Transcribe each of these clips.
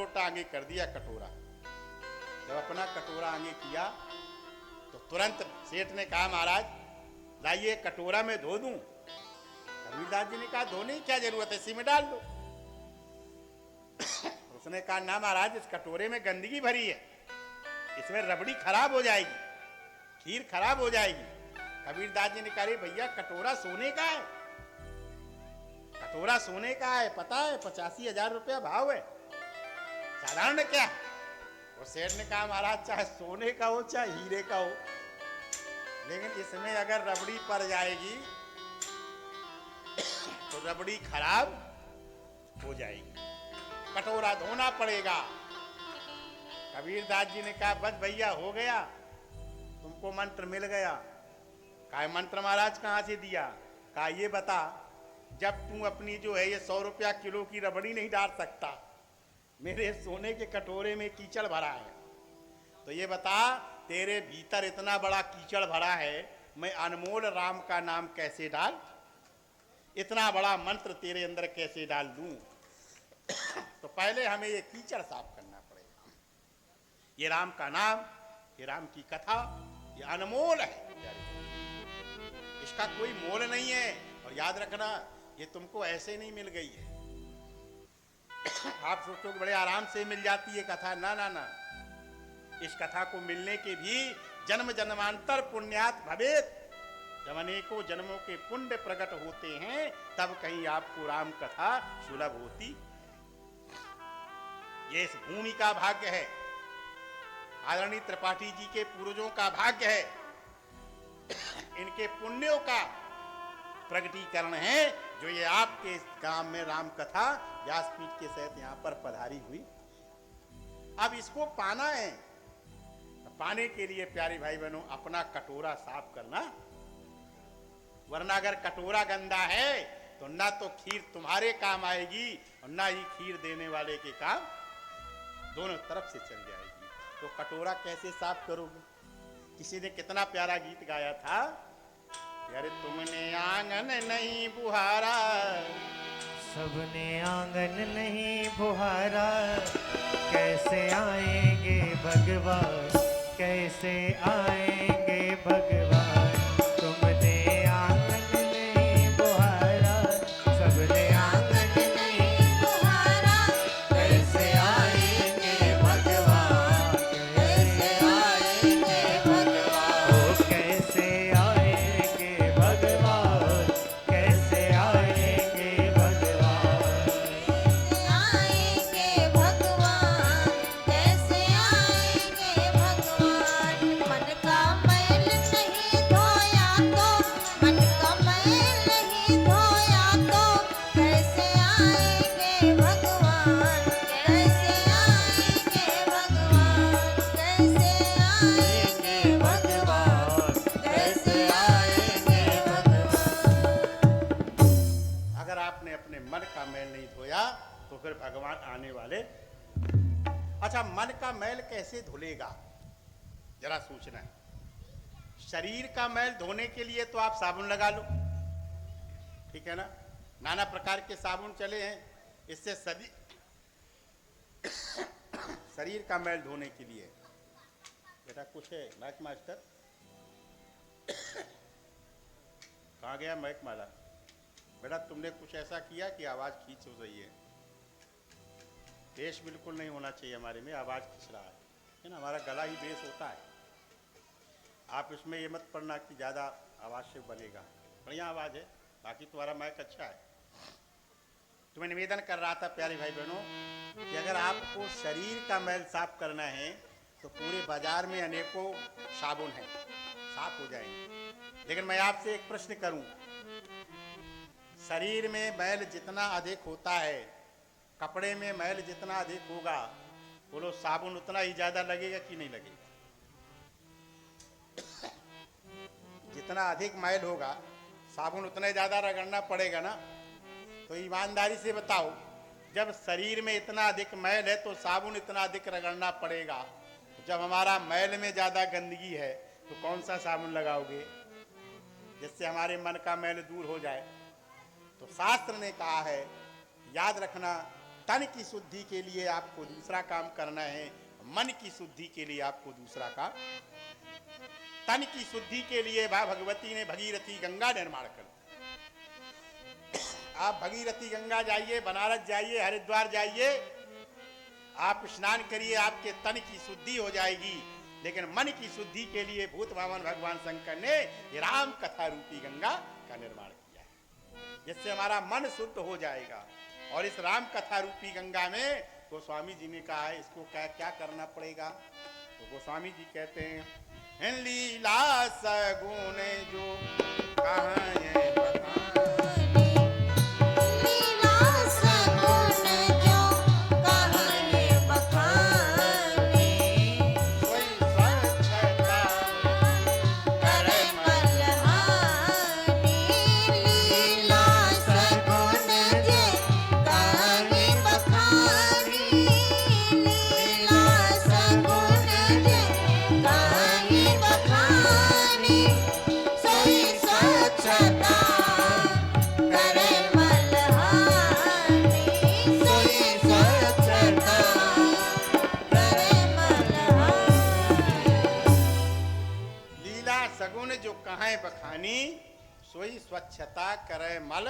लोटा आगे कर दिया कटोरा। जब अपना कटोरा आगे किया तो तुरंत सेठ ने कहा, महाराज लाइए कटोरा में धो दूं। कबीरदास जी ने कहा, धोने की क्या जरूरत है, इसी में डाल दो। उसने कहा, ना महाराज, इस कटोरे में गंदगी भरी है, इसमें रबड़ी खराब हो जाएगी, खीर खराब हो जाएगी। कबीरदास जी ने कहा, अरे भैया कटोरा सोने का है, कटोरा सोने का है, पता है 85,000 रुपया भाव है, साधारण क्या। और सेठ ने कहा, महाराज चाहे सोने का हो चाहे हीरे का हो, लेकिन इसमें अगर रबड़ी पड़ जाएगी तो रबड़ी खराब हो जाएगी, कटोरा धोना पड़ेगा। कबीरदास जी ने कहा, बस भैया हो गया, तुमको मंत्र मिल गया। कहा, मंत्र महाराज कहाँ से दिया? कहा, ये बता, जब तू अपनी जो है ये 100 रुपया किलो की रबड़ी नहीं डाल सकता, मेरे सोने के कटोरे में कीचड़ भरा है, तो ये बता तेरे भीतर इतना बड़ा कीचड़ भरा है, मैं अनमोल राम का नाम कैसे डाल, इतना बड़ा मंत्र तेरे अंदर कैसे डाल दूं। तो पहले हमें ये कीचड़ साफ करना पड़ेगा। ये राम का नाम, ये राम की कथा, ये अनमोल है, इसका कोई मोल नहीं है। और याद रखना, ये तुमको ऐसे नहीं मिल गई है। आप सोचो कि बड़े आराम से मिल जाती है कथा, ना ना ना, इस कथा को मिलने के भी जन्म जन्मांतर पुण्यात भवेत, जब अनेकों जन्मों के पुण्य प्रकट होते हैं तब कहीं आपको राम कथा सुलभ होती। ये इस भूमि का भाग्य है, आदरणीय त्रिपाठी जी के पूर्वजों का भाग्य है, इनके पुण्यों का प्रगटीकरण है जो ये आपके गांव में राम कथा व्यासपीठ के सहित यहां पर पधारी हुई। अब इसको पाना है, पाने के लिए प्यारे भाई बहनों अपना कटोरा साफ करना, वरना अगर कटोरा गंदा है तो ना तो खीर तुम्हारे काम आएगी और ना ही खीर देने वाले के काम, दोनों तरफ से चल जाएगी। तो कटोरा कैसे साफ करोगे? किसी ने कितना प्यारा गीत गाया था, यार तुमने आंगन नहीं बुहारा, सबने आंगन नहीं बुहारा, कैसे आएंगे भगवान, कैसे आएंगे भगवान। तुमने आंगन नहीं बुहारा, सबने आंगन नहीं बुहारा, कैसे आएंगे भगवान, कैसे आएंगे भगवान। ओ कैसे आएंगे भगवान, कैसे आएंगे भगवान, आएंगे भगवान, कैसे आएंगे भगवान। मन का मैल नहीं धोया तो, मन का मैल नहीं धोया तो, कैसे आएंगे भगवान, कैसे आएंगे भगवान, कैसे आएंगे भगवान, कैसे आएंगे भगवान। अगर आपने अपने मन का मैल नहीं धोया तो फिर भगवान आने वाले। अच्छा, मन का मैल कैसे धुलेगा, जरा सोचना है। शरीर का मैल धोने के लिए तो आप साबुन लगा लो, ठीक है ना, नाना प्रकार के साबुन चले हैं, इससे शरीर का मैल धोने के लिए। बेटा कुछ है मैक मास्टर, कहाँ गया मैक माला? बेटा तुमने कुछ ऐसा किया कि आवाज खींच हो रही है, बेस बिल्कुल नहीं होना चाहिए हमारे में, आवाज खींच रहा है ना, हमारा गला ही बेस होता है। आप इसमें ये मत पढ़ना कि ज़्यादा आवाज़ से बनेगा, बढ़िया आवाज़ है, बाकी तुम्हारा माइक अच्छा है। तो मैं निवेदन कर रहा था प्यारे भाई बहनों कि अगर आपको शरीर का मैल साफ करना है तो पूरे बाजार में अनेकों साबुन हैं, साफ हो जाएंगे। लेकिन मैं आपसे एक प्रश्न करूं, शरीर में मैल जितना अधिक होता है, कपड़े में मैल जितना अधिक होगा, बोलो साबुन उतना ही ज्यादा लगेगा कि नहीं लगेगा? जितना अधिक मैल होगा साबुन उतना ही ज्यादा रगड़ना पड़ेगा ना। तो ईमानदारी से बताओ, जब शरीर में इतना अधिक मैल है तो साबुन इतना अधिक रगड़ना पड़ेगा, जब हमारा मैल में ज्यादा गंदगी है तो कौन सा साबुन लगाओगे जिससे हमारे मन का मैल दूर हो जाए? तो शास्त्र ने कहा है, याद रखना, तन की शुद्धि के लिए आपको दूसरा काम करना है, मन की शुद्धि के लिए आपको दूसरा काम। तन की शुद्धि के लिए भगवती ने भगीरथी गंगा निर्माण कर दी। आप भगीरथी गंगा जाइए, बनारस जाइए, हरिद्वार जाइए, आप स्नान करिए, आपके तन की शुद्धि हो जाएगी। लेकिन मन की शुद्धि के लिए भूत भावन भगवान शंकर ने राम कथा रूपी गंगा का निर्माण किया है, जिससे हमारा मन शुद्ध हो जाएगा। और इस राम कथा रूपी गंगा में गोस्वामी जी ने कहा है इसको क्या क्या करना पड़ेगा। तो गोस्वामी जी कहते हैं लीला सगुण जो कहाँ बखानी सोई स्वच्छता करे मल।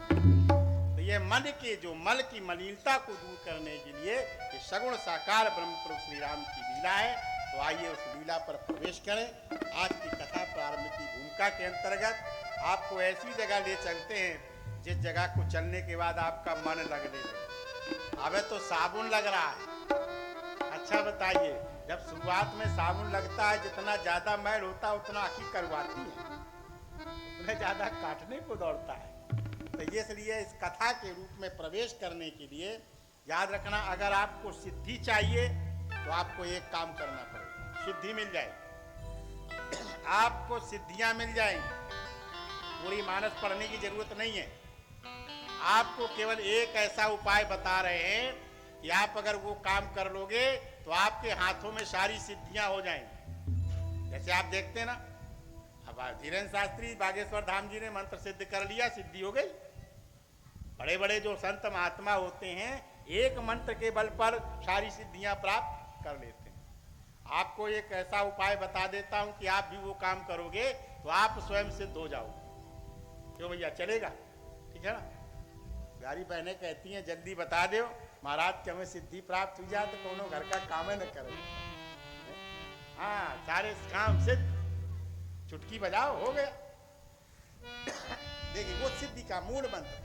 तो ये मन के जो मल की मलिनता को दूर करने के लिए ये सगुण साकार ब्रह्म पुरुष श्री राम की लीला है। तो आइए उस लीला पर प्रवेश करें। आज की कथा प्रारंभ की भूमिका के अंतर्गत आपको ऐसी जगह ले चलते हैं जिस जगह को चलने के बाद आपका मन लगने लगे। अब तो साबुन लग रहा है। अच्छा बताइए, जब शुरुआत में साबुन लगता है जितना ज्यादा मैल होता है उतना आखिर करवाती है, उतना ज्यादा काटने को दौड़ता है। तो इसलिए इस कथा के रूप में प्रवेश करने के लिए याद रखना, अगर आपको सिद्धि चाहिए तो आपको एक काम करना पड़ेगा, सिद्धि मिल जाएगी। आपको सिद्धियां मिल जाएंगी, पूरी मानस पढ़ने की जरूरत नहीं है। आपको केवल एक ऐसा उपाय बता रहे हैं कि आप अगर वो काम कर लोगे तो आपके हाथों में सारी सिद्धियां हो जाएंगी। जैसे आप देखते ना, अब धीरेन्द्र शास्त्री बागेश्वर धाम जी ने मंत्र सिद्ध कर लिया, सिद्धि हो गई। बड़े बड़े जो संत महात्मा होते हैं एक मंत्र के बल पर सारी सिद्धियां प्राप्त कर लेते हैं। आपको एक ऐसा उपाय बता देता हूं कि आप भी वो काम करोगे तो आप स्वयं सिद्ध हो जाओगे। क्यों भैया, चलेगा? ठीक है ना। प्यारी बहनें कहती हैं जल्दी बता दो महाराज कि हमें सिद्धि प्राप्त हो जाए तो कोनो घर का काम न करे। हाँ, सारे काम सिद्ध, चुटकी बजाओ हो गया। देखिए वो सिद्धि का मूल मंत्र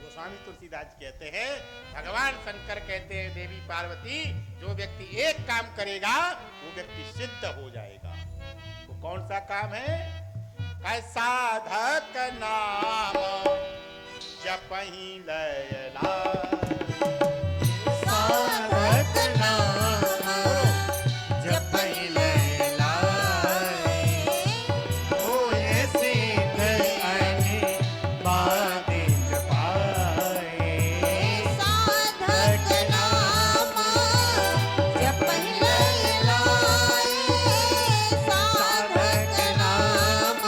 गोस्वामी तुलसीदास कहते हैं, भगवान शंकर कहते हैं देवी पार्वती जो व्यक्ति एक काम करेगा वो व्यक्ति सिद्ध हो जाएगा। वो कौन सा काम है? साधक नाम जपहि लयला, साधक नाम जपहि लयलाए, होए सिद्ध अनिबादित पाए। साधक नाम जपहि लयलाए, साधक नाम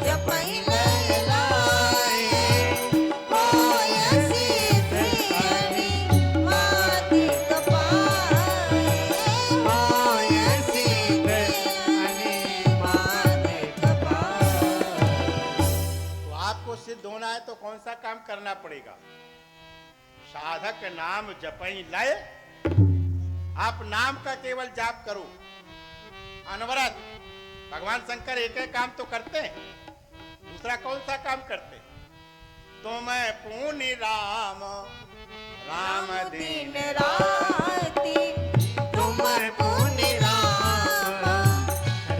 जपहि लयलाए, होय सिद्ध अनिबादित पाए, होए सिद्ध अनिबादित पाए। तो आपको सिद्ध होना है तो कौन सा काम करना पड़ेगा? साधक नाम जपहि लय। आप नाम का केवल जाप करो अनवरत। भगवान शंकर एक एक काम तो करते हैं, दूसरा कौन सा काम करते हैं? तुम पुनि राम राम दीन दिन राति तुम पुनि राम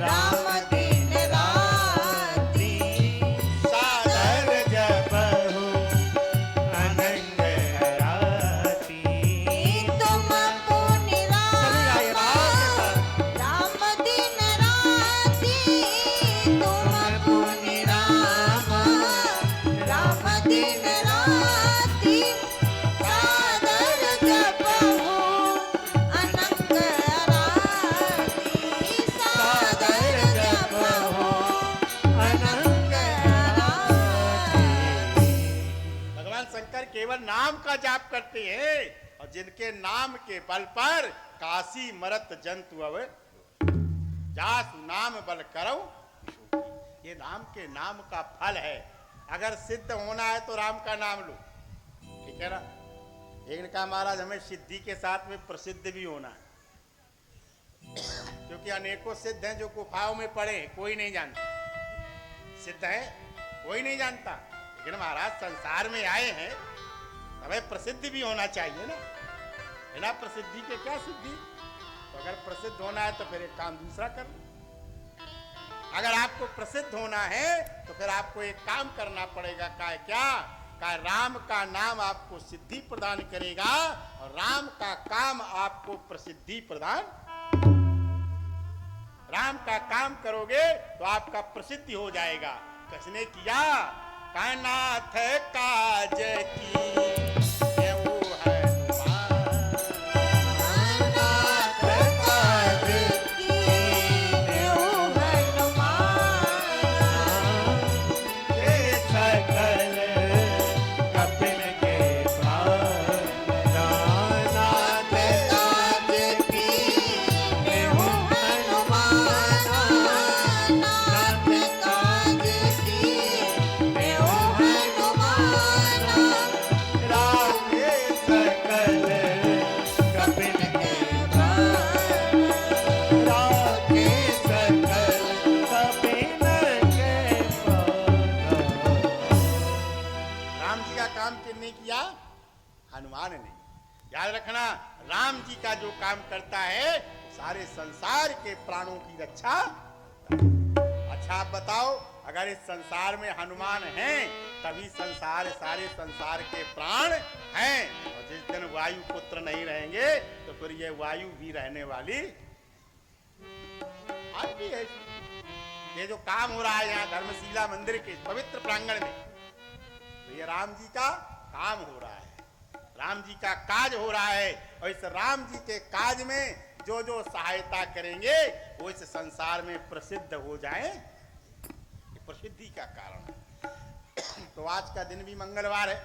राम दिन राति, सादर जपहु अनंग हराती। तुम पुनि राम राम दिन राति, तुम पुनि राम राम दिन राति, सादर जपहु नाम का जाप करते हैं और जिनके नाम के बल पर काशी मरत जंतु अब जासु नाम बल करो। ये राम के नाम का फल है। अगर सिद्ध होना है तो राम का नाम लो, ठीक है ना। एक कहा महाराज हमें सिद्धि के साथ में प्रसिद्ध भी होना है, क्योंकि अनेकों सिद्ध हैं जो गुफाओं में पड़े हैं, कोई नहीं जानता। सिद्ध है कोई नहीं जानता, लेकिन महाराज संसार में आए हैं, हमें प्रसिद्ध भी होना चाहिए ना। बिना प्रसिद्धि के क्या सिद्धि। तो अगर प्रसिद्ध होना है तो फिर एक काम दूसरा कर लो। अगर आपको प्रसिद्ध होना है तो फिर आपको एक काम करना पड़ेगा। क्या राम का नाम आपको सिद्धि प्रदान करेगा और राम का काम आपको प्रसिद्धि प्रदान। राम का काम करोगे तो आपका प्रसिद्धि हो जाएगा। किसने किया? कायनाथ काज की हनुमान ने। याद रखना, राम जी का जो काम करता है सारे संसार के प्राणों की रक्षा। अच्छा आप बताओ, अगर इस संसार में हनुमान हैं तभी सारे संसार के प्राण हैं। और जिस दिन वायु पुत्र नहीं रहेंगे तो फिर ये वायु भी रहने वाली आज भी है। ये जो काम हो रहा है यहाँ धर्मशिला मंदिर के पवित्र प्रांगण में, तो ये राम जी का काम हो रहा है, राम जी का काज हो रहा है। और इस राम जी के काज में जो जो सहायता करेंगे वो इस संसार में प्रसिद्ध हो जाए, ये प्रसिद्धि का कारण है। तो आज का दिन भी मंगलवार है,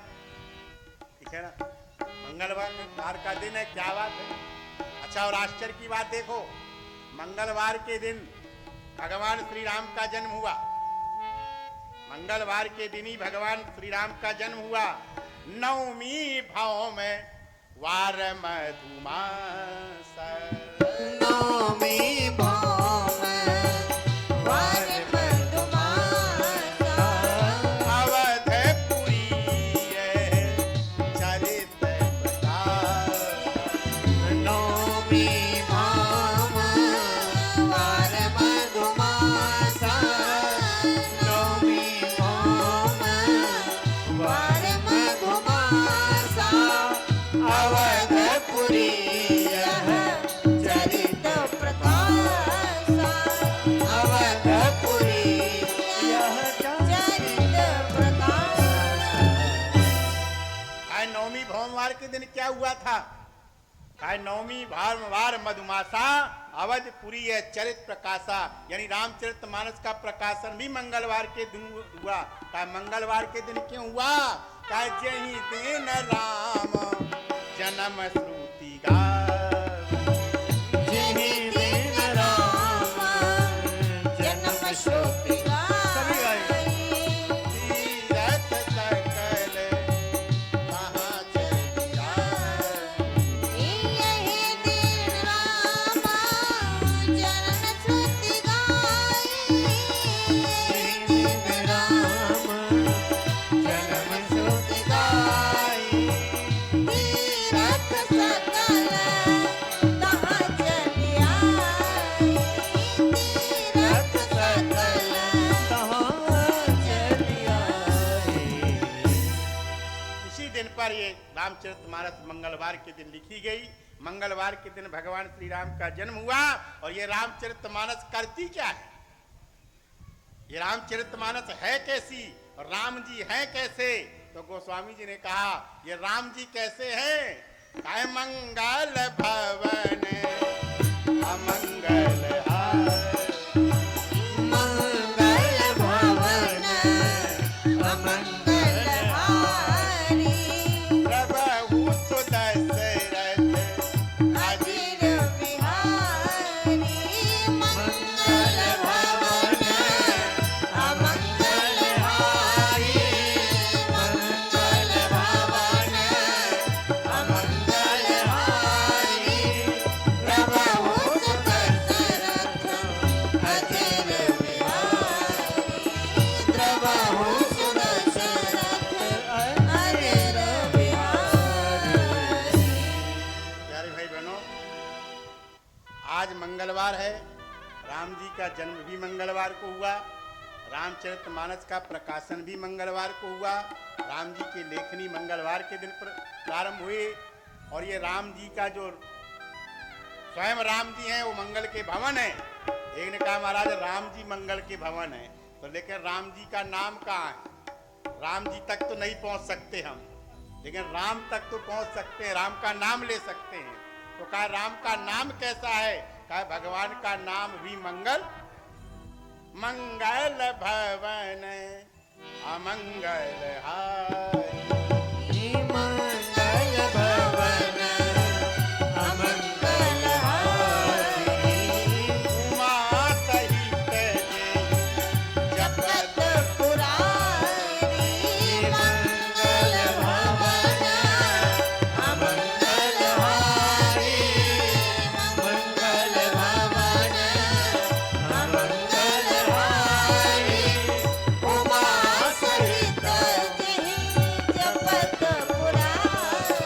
ठीक है ना। मंगलवार का दिन है, क्या बात है। अच्छा, और आश्चर्य की बात देखो, मंगलवार के दिन भगवान श्री राम का जन्म हुआ। मंगलवार के दिन ही भगवान श्री राम का जन्म हुआ। नवमी भाव में वार मधुमास, नवमी भाव में वार मधुमास, अवधपुरी चरित प्रकाश। नवमी भाव में वार मधुमास, नवमी भाव में वार अवधपुरी चरित प्रकाश, अवधपुरी चरित प्रकाश। नवमी भवनवार के दिन क्या हुआ था? नवमी भार मधुमासा अवधपुरी चरित प्रकाशा, यानी रामचरितमानस का प्रकाशन भी मंगलवार के दिन हुआ। मंगलवार के दिन क्यों हुआ? जही दिन राम जन्म श्रुति गा, जही दिन राम जन्म श्रुति गा, तीरथ सकल कहाँ चलिया। यही दिन राम जन्म श्रुति गाई, यही दिन राम जन्म श्रुति गाई। तीरथ सकल कहाँ चलिया, तीरथ सकल कहाँ चलिया। उसी दिन पर ये रामचरितमानस मंगलवार के दिन लिखी गई। मंगलवार के दिन भगवान श्री राम का जन्म हुआ। और ये रामचरितमानस करती क्या है? ये रामचरितमानस है कैसी और राम जी हैं कैसे? तो गोस्वामी जी ने कहा ये राम जी कैसे हैं? काय मंगल भवन अमंगल मंगल भवन अमंगल हारी, भाई बहनों, आज मंगलवार है। राम जी का जन्म भी मंगलवार को हुआ। रामचरितमानस का प्रकाशन भी मंगलवार को हुआ। राम जी की लेखनी मंगलवार के दिन प्रारंभ हुई। और ये राम जी का जो स्वयं राम जी हैं वो मंगल के भवन है। एक ने कहा महाराज राम जी मंगल के भवन है, तो लेकिन राम जी का नाम कहाँ है? राम जी तक तो नहीं पहुंच सकते हम, लेकिन राम तक तो पहुंच सकते हैं, राम का नाम ले सकते हैं। तो कहा राम का नाम कैसा है? कहा भगवान का नाम भी मंगल, मंगल भवन अमंगल हारी। मंगल भवन अमंगल हारी। उमा सहित जपत पुरारी। मंगल भवन अमंगल हारी। मंगल भवन अमंगल हारी। उमा सहित जपत पुरारी।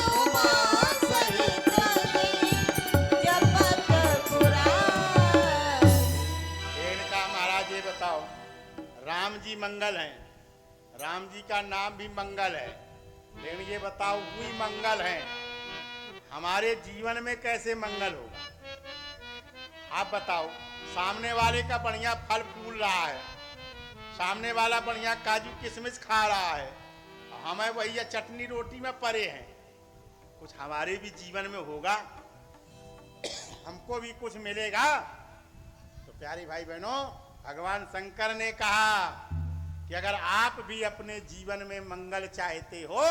उमा सहित जपत पुरारी। इनका महाराज ये बताओ, राम जी मंगल हैं, राम जी का नाम भी मंगल है, लेकिन ये बताओ हुई मंगल है, हमारे जीवन में कैसे मंगल होगा? आप बताओ। सामने वाले का बढ़िया फल फूल रहा है, सामने वाला बढ़िया काजू किशमिश खा रहा है, हमें वही चटनी रोटी में परे हैं। कुछ हमारे भी जीवन में होगा, हमको भी कुछ मिलेगा। तो प्यारी भाई बहनों, भगवान शंकर ने कहा कि अगर आप भी अपने जीवन में मंगल चाहते हो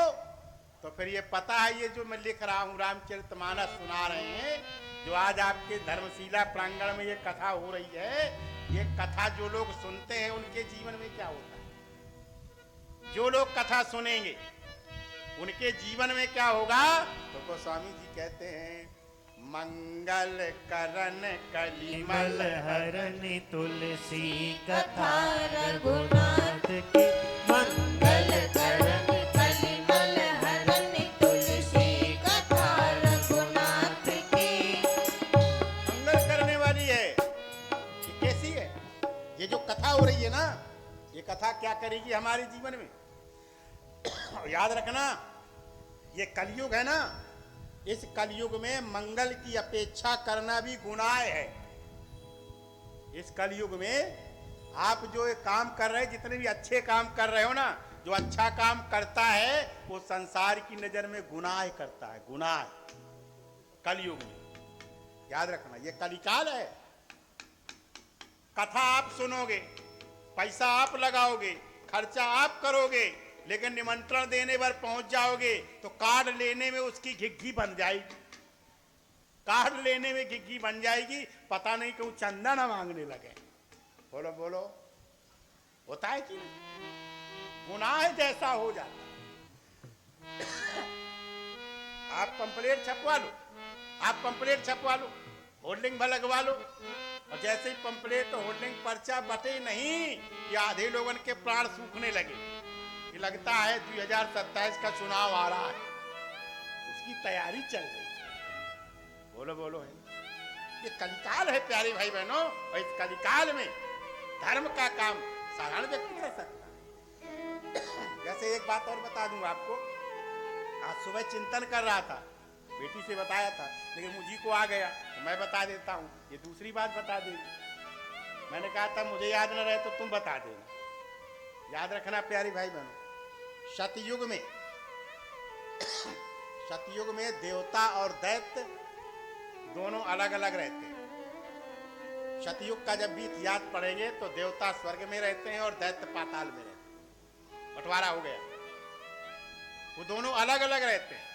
तो फिर ये पता है, ये जो मैं लिख रहा हूं रामचरितमानस सुना रहे हैं, जो आज आपके धर्मशिला प्रांगण में ये कथा हो रही है, ये कथा जो लोग सुनते हैं उनके जीवन में क्या होता है? जो लोग कथा सुनेंगे उनके जीवन में क्या होगा? तो गोस्वामी जी कहते हैं मंगल करण कलिमल मल हरण तुलसी कथा कथा रघुनाथ की। मंगल करण कलिमल हरण तुलसी कथा रघुनाथ की। मंगल करने वाली है। ये कैसी है? ये जो कथा हो रही है ना, ये कथा क्या करेगी हमारे जीवन में? याद रखना, ये कलयुग है ना, इस कलयुग में मंगल की अपेक्षा करना भी गुनाह है। इस कलयुग में आप जो ये काम कर रहे हैं, जितने भी अच्छे काम कर रहे हो ना, जो अच्छा काम करता है वो संसार की नजर में गुनाह करता है, गुनाह कलयुग में। याद रखना, ये कलिकाल है। कथा आप सुनोगे, पैसा आप लगाओगे, खर्चा आप करोगे, लेकिन निमंत्रण देने पर पहुंच जाओगे तो कार्ड लेने में उसकी घिग्घी बन जाएगी, कार्ड लेने में घिग्घी बन जाएगी, पता नहीं क्यों चंदा ना मांगने लगे। बोलो बोलो, होता है कि नहीं? गुनाह जैसा हो जाता है। आप पंपलेट छपवा लो, आप पंपलेट छपवा लो, होल्डिंग भर लगवा लो, और जैसे ही पंपलेट होल्डिंग पर्चा बटे नहीं, ये आधे लोगों के प्राण सूखने लगे। ये लगता है 2027 का चुनाव आ रहा है, उसकी तैयारी चल रही है। बोलो बोलो है, ये कलिकाल है प्यारे भाई बहनों, और इस कलिकाल में धर्म का काम साधारण व्यक्ति कर सकता है। जैसे एक बात और बता दूं आपको, आज सुबह चिंतन कर रहा था, बेटी से बताया था, लेकिन मुझी को आ गया तो मैं बता देता हूं, ये दूसरी बात बता देगी। मैंने कहा था मुझे याद न रहे तो तुम बता देना। याद रखना प्यारी भाई बहनों, सतयुग में सतयुग में देवता और दैत्य दोनों अलग अलग रहते हैं। सतयुग का जब भी इतिहास पढ़ेंगे तो देवता स्वर्ग में रहते हैं और दैत्य पाताल में रहते हैं। बंटवारा हो गया, वो दोनों अलग अलग रहते हैं।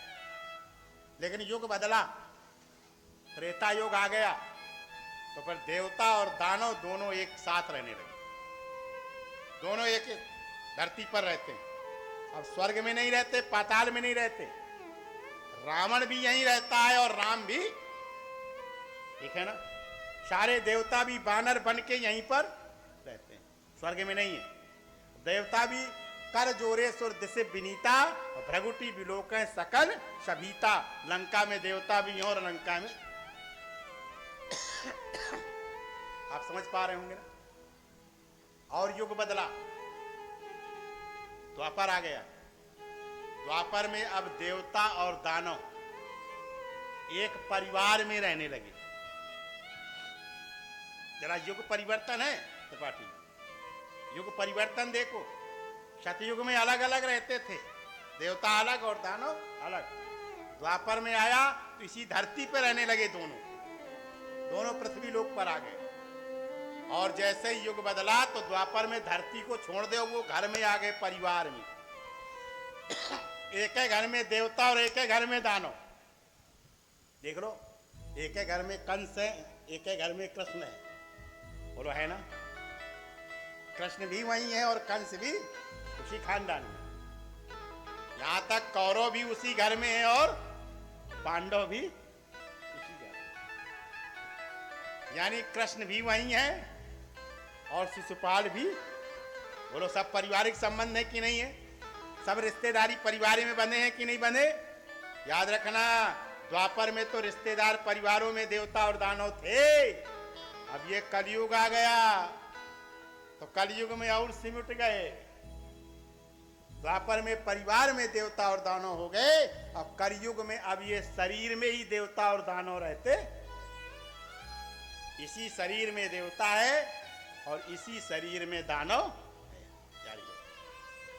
लेकिन युग बदला, त्रेता युग आ गया तो फिर देवता और दानव दोनों एक साथ रहने लगे, दोनों एक धरती पर रहते हैं। अब स्वर्ग में नहीं रहते, पाताल में नहीं रहते। रावण भी यहीं रहता है और राम भी, ठीक है ना। सारे देवता भी बानर बन के यहीं पर रहते हैं, स्वर्ग में नहीं है। देवता भी कर जोरे सुर दिसे विनीता और भ्रगुटी विलोकन सकल सभीता। लंका में देवता भी हैं और लंका में आप समझ पा रहे होंगे ना। और युग बदला, द्वापर आ गया। द्वापर में अब देवता और दानव एक परिवार में रहने लगे। जरा युग परिवर्तन है त्रिपाठी, युग परिवर्तन देखो। सतयुग में अलग अलग रहते थे, देवता अलग और दानव अलग। द्वापर में आया तो इसी धरती पर रहने लगे दोनों पृथ्वी लोक पर आ गए। और जैसे ही युग बदला तो द्वापर में धरती को छोड़ दे, वो घर में आ गए, परिवार में। एक है घर में देवता और एक है घर में दानव। देख लो, एक है घर में कंस है, एक है घर में कृष्ण है। बोलो है ना, कृष्ण भी वही है और कंस भी उसी खानदान में। यहां तक कौरव भी उसी घर में है और पांडव भी उसी घर में। यानी कृष्ण भी वही है और शिशुपाल भी। बोलो, सब पारिवारिक संबंध है कि नहीं है? सब रिश्तेदारी परिवार में बने हैं कि नहीं बने? याद रखना, द्वापर में तो रिश्तेदार परिवारों में देवता और दानव थे। अब ये कलयुग आ गया तो कलयुग में और सिमट गए। द्वापर में परिवार में देवता और दानव हो गए, अब कलयुग में अब ये शरीर में ही देवता और दानव रहते। इसी शरीर में देवता है और इसी शरीर में दानव है।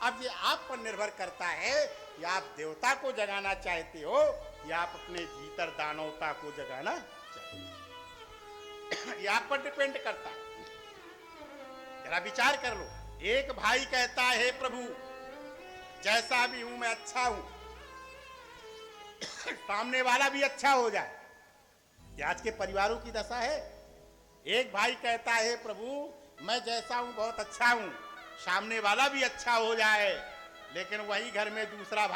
अब ये आप पर निर्भर करता है कि आप देवता को जगाना चाहते हो या आप अपने भीतर दानवता को जगाना चाहते हो। ये आप पर डिपेंड करता है। जरा विचार कर लो। एक भाई कहता है, प्रभु जैसा भी हूं मैं अच्छा हूं, सामने वाला भी अच्छा हो जाए। ये आज के परिवारों की दशा है। एक भाई कहता है, प्रभु मैं जैसा हूं बहुत अच्छा हूं, सामने वाला भी अच्छा हो जाए, लेकिन वही घर में दूसरा भाई